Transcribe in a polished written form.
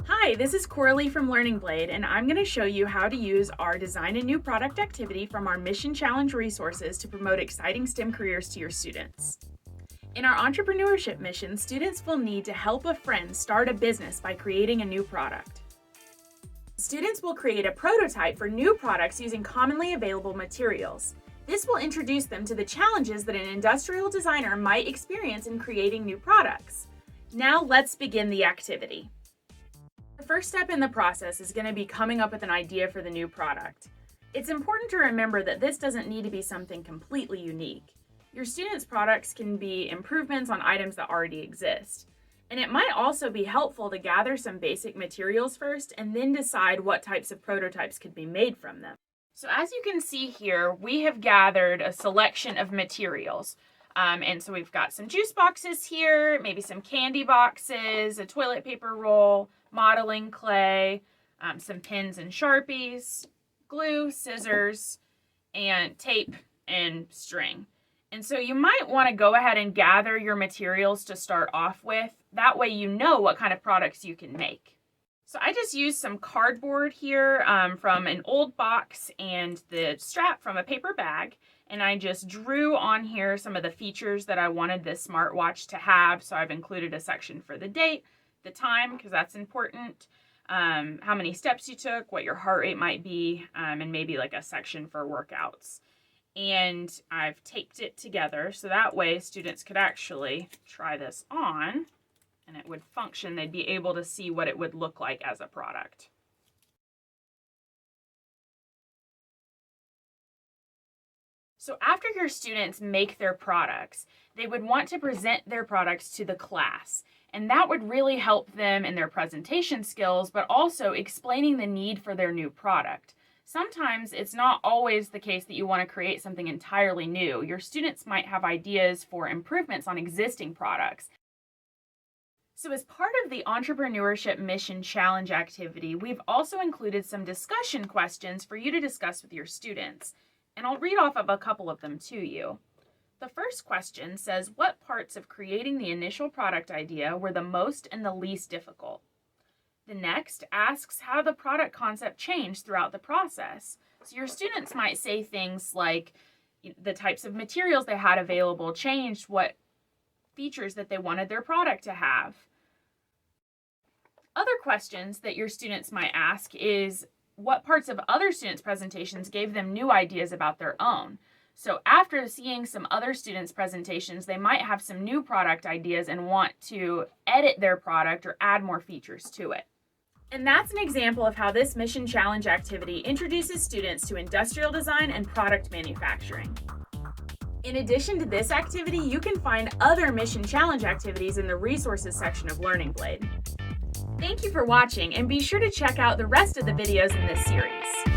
Hi, this is Coralie from Learning Blade, and I'm going to show you how to use our Design a New Product activity from our Mission Challenge resources to promote exciting STEM careers to your students. In our Entrepreneurship Mission, students will need to help a friend start a business by creating a new product. Students will create a prototype for new products using commonly available materials. This will introduce them to the challenges that an industrial designer might experience in creating new products. Now let's begin the activity. The first step in the process is going to be coming up with an idea for the new product. It's important to remember that this doesn't need to be something completely unique. Your students' products can be improvements on items that already exist. And it might also be helpful to gather some basic materials first and then decide what types of prototypes could be made from them. So as you can see here, we have gathered a selection of materials. And so we've got some juice boxes here, maybe some candy boxes, a toilet paper roll, modeling clay, some pens and Sharpies, glue, scissors, and tape and string. And so you might want to go ahead and gather your materials to start off with. That way you know what kind of products you can make. So I just used some cardboard here from an old box and the strap from a paper bag. And I just drew on here some of the features that I wanted this smartwatch to have. So I've included a section for the date, the time, because that's important, how many steps you took, what your heart rate might be, and maybe like a section for workouts. And I've taped it together so that way students could actually try this on and it would function. They'd be able to see what it would look like as a product. So after your students make their products, they would want to present their products to the class. And that would really help them in their presentation skills, but also explaining the need for their new product. Sometimes it's not always the case that you want to create something entirely new. Your students might have ideas for improvements on existing products. So as part of the Entrepreneurship Mission Challenge activity, we've also included some discussion questions for you to discuss with your students. And I'll read off of a couple of them to you. The first question says, what parts of creating the initial product idea were the most and the least difficult? The next asks how the product concept changed throughout the process. So your students might say things like the types of materials they had available changed what features that they wanted their product to have. Other questions that your students might ask is what parts of other students' presentations gave them new ideas about their own. So after seeing some other students' presentations, they might have some new product ideas and want to edit their product or add more features to it. And that's an example of how this Mission Challenge activity introduces students to industrial design and product manufacturing. In addition to this activity, you can find other Mission Challenge activities in the resources section of Learning Blade. Thank you for watching, and be sure to check out the rest of the videos in this series.